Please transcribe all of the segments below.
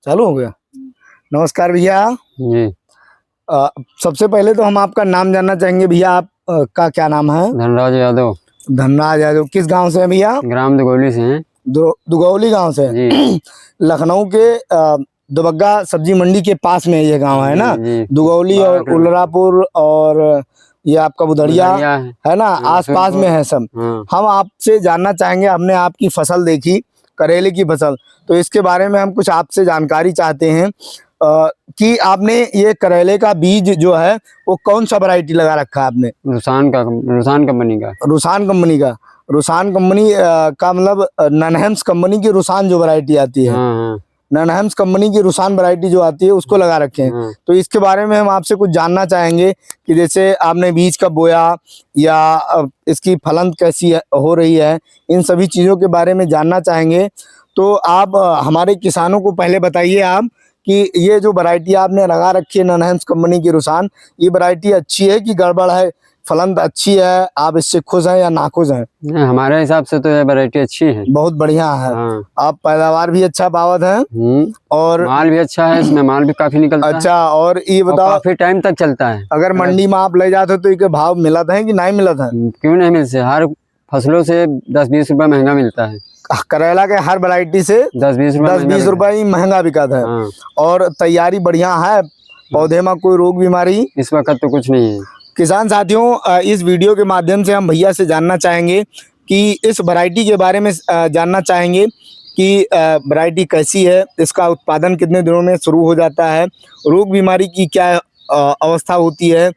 चालू हो गया। नमस्कार भैया। जी। सबसे पहले तो हम आपका नाम जानना चाहेंगे भैया। आप का क्या नाम है? धनराज यादव। धनराज यादव। किस गांव से हैं भैया? ग्राम दुगौली से हैं। दुगौली गांव से। जी। लखनऊ के दुबग्गा सब्जी मंडी के पास में ये गांव है ना? जी। दुगौली और उलरापुर और ये आपका बुधड़िया है ना, आसपास में है सब। हम आपसे जानना चाहेंगे, हमने आपकी फसल देखी, करेले की फसल, तो इसके बारे में हम कुछ आपसे जानकारी चाहते हैं कि आपने ये करेले का बीज जो है वो कौन सा वैरायटी लगा रखा है आपने? रुसान कंपनी का। रुसान कंपनी का। रुसान कंपनी का मतलब ननहेम्स कंपनी की रुसान जो वैरायटी आती है। ननहेम्स कंपनी की रुसान वैरायटी जो आती है उसको लगा रखे हैं। तो इसके बारे में हम आपसे कुछ जानना चाहेंगे कि जैसे आपने बीज कब बोया या इसकी फलन कैसी हो रही है, इन सभी चीज़ों के बारे में जानना चाहेंगे। तो आप हमारे किसानों को पहले बताइए आप कि ये जो वैरायटी आपने लगा रखी है ननहेम्स कंपनी की रुसान, ये वैरायटी अच्छी है कि गड़बड़ है? फलन अच्छी है, आप इससे खुश हैं या नाखुश हैं? नहीं, हमारे हिसाब से तो ये वैरायटी अच्छी है, बहुत बढ़िया है। आप पैदावार भी अच्छा पावत है और माल भी अच्छा है, इसमें माल भी काफी निकलता है। अच्छा, और ये बताओ काफी टाइम तक चलता है। अगर मंडी में आप ले जाते तो इनके भाव मिलता है कि नहीं मिलता है? क्यों नहीं मिलते, हर फसलों से 10-20 रुपए महंगा मिलता है। करेला के हर वैरायटी से 10-20 रुपए महंगा बिकाता है। और तैयारी बढ़िया है, पौधे में कोई रोग बीमारी इस वक्त तो कुछ नहीं है। किसान साथियों, इस वीडियो के माध्यम से हम भैया से जानना चाहेंगे कि इस वैरायटी के बारे में जानना चाहेंगे कि वैरायटी कैसी है, इसका उत्पादन कितने दिनों में शुरू हो जाता है, रोग बीमारी की क्या अवस्था होती है,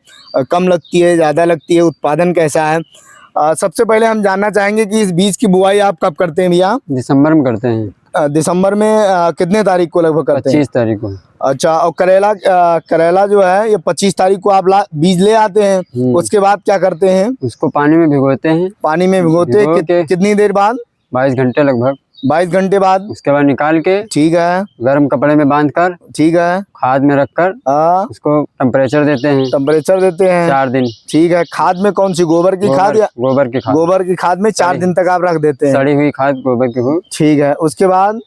कम लगती है, ज़्यादा लगती है, उत्पादन कैसा है। सबसे पहले हम जानना चाहेंगे कि इस बीज की बुआई आप कब करते हैं भैया? दिसंबर में करते हैं। दिसंबर में कितने तारीख को लगभग करते हैं? 25 तारीख को। अच्छा, और करेला जो है ये 25 तारीख को आप बीज ले आते हैं, उसके बाद क्या करते हैं? उसको पानी में भिगोते हैं। पानी में भिगोते कितनी देर बाद? 22 घंटे लगभग। 22 घंटे बाद उसके बाद निकाल के, ठीक है, गर्म कपड़े में बांधकर, ठीक है, खाद में रखकर उसको टेम्परेचर देते हैं। 4 दिन। ठीक है। खाद में कौन सी, गोबर की खाद या गोबर की खाद? गोबर की खाद में 4 दिन तक आप रख देते हैं, सड़ी हुई खाद गोबर की। ठीक है। उसके बाद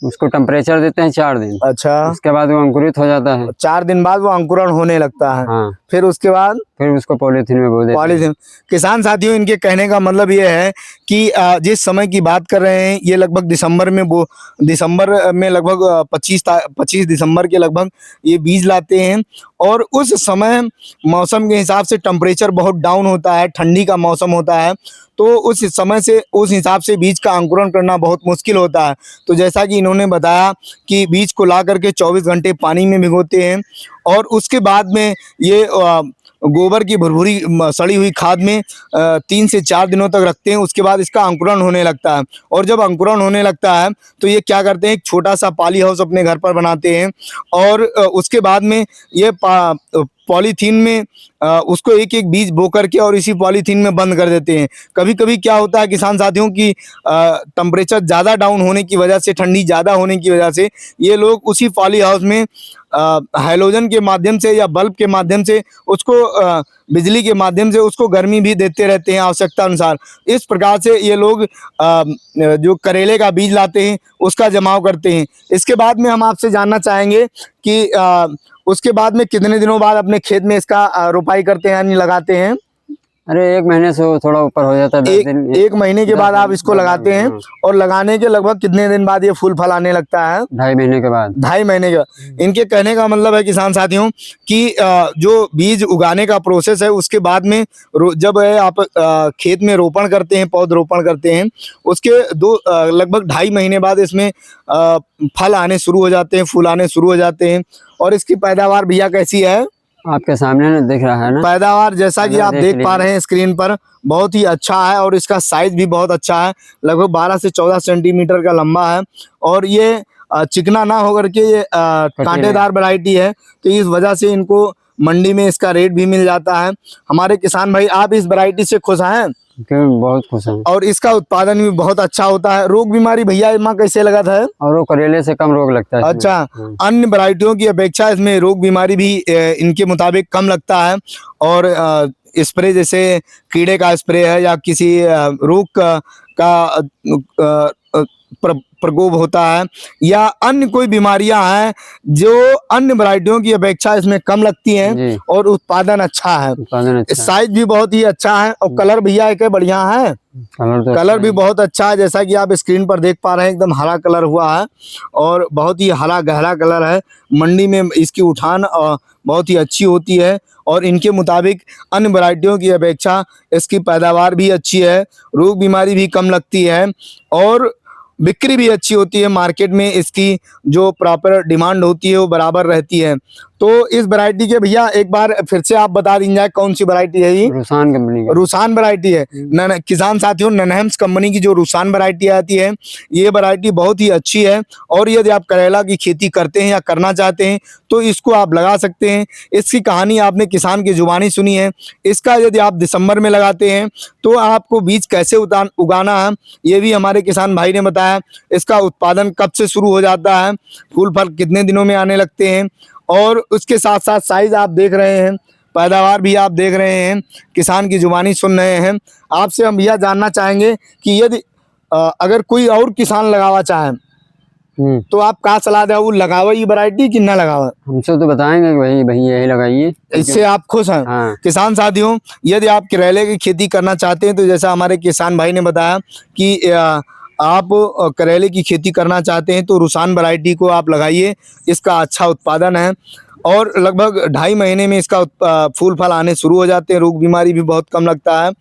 उसको टेम्परेचर देते हैं 4 दिन। अच्छा। उसके बाद वो अंकुरित हो जाता है। 4 दिन बाद वो अंकुरण होने लगता है। फिर उसके बाद फिर उसको पॉलीथीन में बो देते हैं। पॉलीथीन। किसान साथियों, इनके कहने का मतलब ये है कि जिस समय की बात कर रहे हैं ये लगभग दिसंबर में लगभग 25 दिसंबर के लगभग ये बीज लाते हैं। और उस समय मौसम के हिसाब से टेम्परेचर बहुत डाउन होता है, ठंडी का मौसम होता है, तो उस समय से उस हिसाब से बीज का अंकुरण करना बहुत मुश्किल होता है। तो जैसा कि इन्होंने बताया कि बीज को ला करके 24 घंटे पानी में भिगोते हैं और उसके बाद में ये गोबर की भुरभुरी सड़ी हुई खाद में 3 से 4 दिनों तक रखते हैं। उसके बाद इसका अंकुरण होने लगता है और जब अंकुरण होने लगता है तो ये क्या करते हैं, एक छोटा सा पॉली हाउस अपने घर पर बनाते हैं और उसके बाद में ये पॉलीथीन में उसको एक एक बीज बो करके और इसी पॉलीथीन में बंद कर देते हैं। कभी कभी क्या होता है किसान साथियों की टेम्परेचर ज़्यादा डाउन होने की वजह से, ठंडी ज़्यादा होने की वजह से ये लोग उसी पॉली हाउस में हैलोजन के माध्यम से या बल्ब के माध्यम से उसको बिजली के माध्यम से उसको गर्मी भी देते रहते हैं आवश्यकता अनुसार। इस प्रकार से ये लोग जो करेले का बीज लाते हैं उसका जमाव करते हैं। इसके बाद में हम आपसे जानना चाहेंगे कि उसके बाद में कितने दिनों बाद अपने खेत में इसका रोपाई करते हैं यानी लगाते हैं? अरे 1 महीने से थोड़ा ऊपर हो जाता है। 1 महीने के बाद आप इसको लगाते हैं और लगाने के लगभग कितने दिन बाद ये फूल फल आने लगता है? 2.5 महीने के बाद। 2.5 महीने का। इनके कहने का मतलब है किसान साथियों कि जो बीज उगाने का प्रोसेस है उसके बाद में जब आप खेत में रोपण करते हैं, पौध रोपण करते हैं, उसके लगभग 2.5 महीने बाद इसमें फल आने शुरू हो जाते हैं, फूल आने शुरू हो जाते हैं। और इसकी पैदावार भैया कैसी है? आपके सामने ना दिख रहा है ना पैदावार, जैसा कि आप देख पा रहे हैं स्क्रीन पर, बहुत ही अच्छा है और इसका साइज भी बहुत अच्छा है, लगभग 12 से 14 सेंटीमीटर का लंबा है। और ये चिकना ना होकर के ये कांटेदार वैरायटी है, तो इस वजह से इनको मंडी में इसका रेट भी मिल जाता है। हमारे किसान भाई, आप इस वैरायटी से खुश हैं? बहुत खुश हैं। और इसका उत्पादन भी बहुत अच्छा होता है। रोग बीमारी भैया इसमें कैसे लगा था? और वो करेले से कम रोग लगता है। अच्छा, अन्य वैरायटियों की अपेक्षा इसमें रोग बीमारी भी इनके मुताबिक कम लगता है। और स्प्रे जैसे कीड़े का स्प्रे है या किसी रोग का प्रकोप होता है या अन्य कोई बीमारियां हैं जो अन्य वैरायटियों की अपेक्षा इसमें कम लगती हैं और उत्पादन अच्छा है, साइज भी बहुत ही अच्छा है और कलर भैया एक बढ़िया है, कलर भी बहुत अच्छा है। जैसा कि आप स्क्रीन पर देख पा रहे हैं एकदम हरा कलर हुआ है और बहुत ही हरा गहरा कलर है। मंडी में इसकी उठान बहुत ही अच्छी होती है और इनके मुताबिक अन्य वैरायटियों की अपेक्षा इसकी पैदावार भी अच्छी है, रोग बीमारी भी कम लगती है और बिक्री भी अच्छी होती है। मार्केट में इसकी जो प्रॉपर डिमांड होती है वो बराबर रहती है। तो इस वैरायटी के भैया एक बार फिर से आप बता दीजिए कौन सी वैरायटी है ये? रूसान कंपनी की रूसान वैरायटी है। किसान साथियों, ननहेम्स कंपनी की जो रूसान वैरायटी आती है ये वैरायटी बहुत ही अच्छी है और यदि आप करेला की खेती करते हैं या करना चाहते हैं तो इसको आप लगा सकते हैं। इसकी कहानी आपने किसान की जुबानी सुनी है। इसका यदि आप दिसंबर में लगाते हैं तो आपको बीज कैसे उगाना है ये भी हमारे किसान भाई ने बताया। इसका उत्पादन कब से शुरू हो जाता है, फूल फल कितने दिनों में आने लगते हैं और उसके साथ साथ साइज आप देख रहे हैं, पैदावार भी आप देख रहे हैं, किसान की जुबानी सुन रहे हैं। आपसे हम यह जानना चाहेंगे कि यदि अगर कोई और किसान लगावा चाहे तो आप क्या सलाह दे, वो लगावा ये वैरायटी कि ना लगावा? हमसे तो बताएंगे कि भाई यही लगाइए, इससे आप खुश हैं? हाँ। किसान साथियों, यदि आप करेले की खेती करना चाहते हैं तो जैसा हमारे किसान भाई ने बताया कि आप करेले की खेती करना चाहते हैं तो रूसान वैरायटी को आप लगाइए। इसका अच्छा उत्पादन है और लगभग 2.5 महीने में इसका फूल फल आने शुरू हो जाते हैं, रोग बीमारी भी बहुत कम लगता है।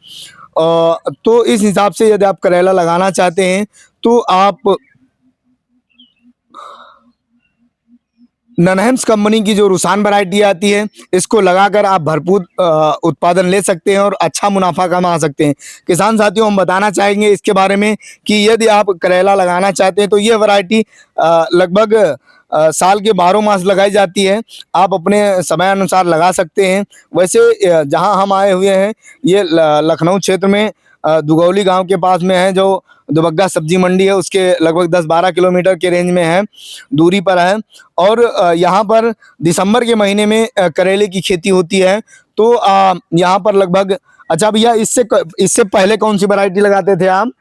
तो इस हिसाब से यदि आप करेला लगाना चाहते हैं तो आप ननहेम्स कंपनी की जो रूसान वैरायटी आती है इसको लगाकर आप भरपूर उत्पादन ले सकते हैं और अच्छा मुनाफा कमा सकते हैं। किसान साथियों, हम बताना चाहेंगे इसके बारे में कि यदि आप करेला लगाना चाहते हैं तो ये वैरायटी लगभग साल के 12 मास लगाई जाती है। आप अपने समय अनुसार लगा सकते हैं। वैसे जहां हम आए हुए हैं ये लखनऊ क्षेत्र में दुगौली गांव के पास में है, जो दुबग्गा सब्जी मंडी है उसके लगभग 10-12 किलोमीटर के रेंज में है, दूरी पर है। और यहाँ पर दिसंबर के महीने में करेले की खेती होती है। तो यहाँ पर लगभग, अच्छा भैया इससे पहले कौन सी वैरायटी लगाते थे आप?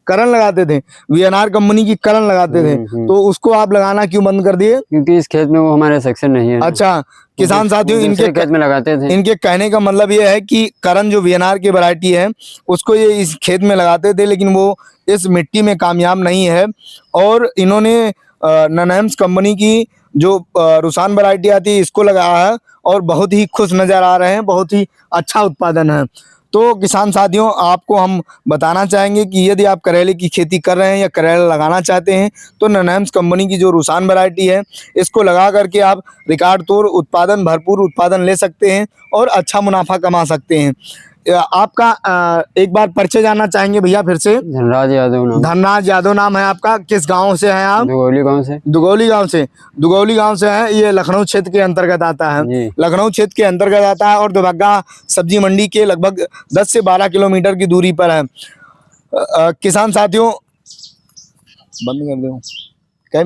करण लगाते थे, वीएनआर कंपनी की करण लगाते थे। तो उसको आप लगाना क्यों बंद कर दिए? क्योंकि इस खेत में वो हमारे सेक्शन नहीं है। अच्छा, किसान साथियों, इनके खेत में लगाते थे। इनके कहने का मतलब ये है कि करण जो वीएनआर की वैरायटी है उसको ये इस खेत में लगाते थे लेकिन वो इस मिट्टी में कामयाब नहीं है और इन्होंने ननहेम्स कंपनी की जो रूसान वैरायटी आती है इसको लगाया है और बहुत ही खुश नजर आ रहे हैं, बहुत ही अच्छा उत्पादन है। तो किसान साथियों, आपको हम बताना चाहेंगे कि यदि आप करेले की खेती कर रहे हैं या करेला लगाना चाहते हैं तो ननहेम्स कंपनी की जो रूसान वैरायटी है इसको लगा करके आप रिकॉर्ड तोड़ उत्पादन, भरपूर उत्पादन ले सकते हैं और अच्छा मुनाफा कमा सकते हैं। आपका एक बार परिचय जानना चाहेंगे भैया फिर से? धनराज यादव नाम। धनराज यादव नाम है आपका। किस गांव से हैं आप? दुगौली गांव से। दुगौली गांव से, दुगौली गांव से है। ये लखनऊ क्षेत्र के अंतर्गत आता है, लखनऊ क्षेत्र के अंतर्गत आता है और दुबग्गा सब्जी मंडी के लगभग 10 से 12 किलोमीटर की दूरी पर है। किसान साथियों, बंद कर दो।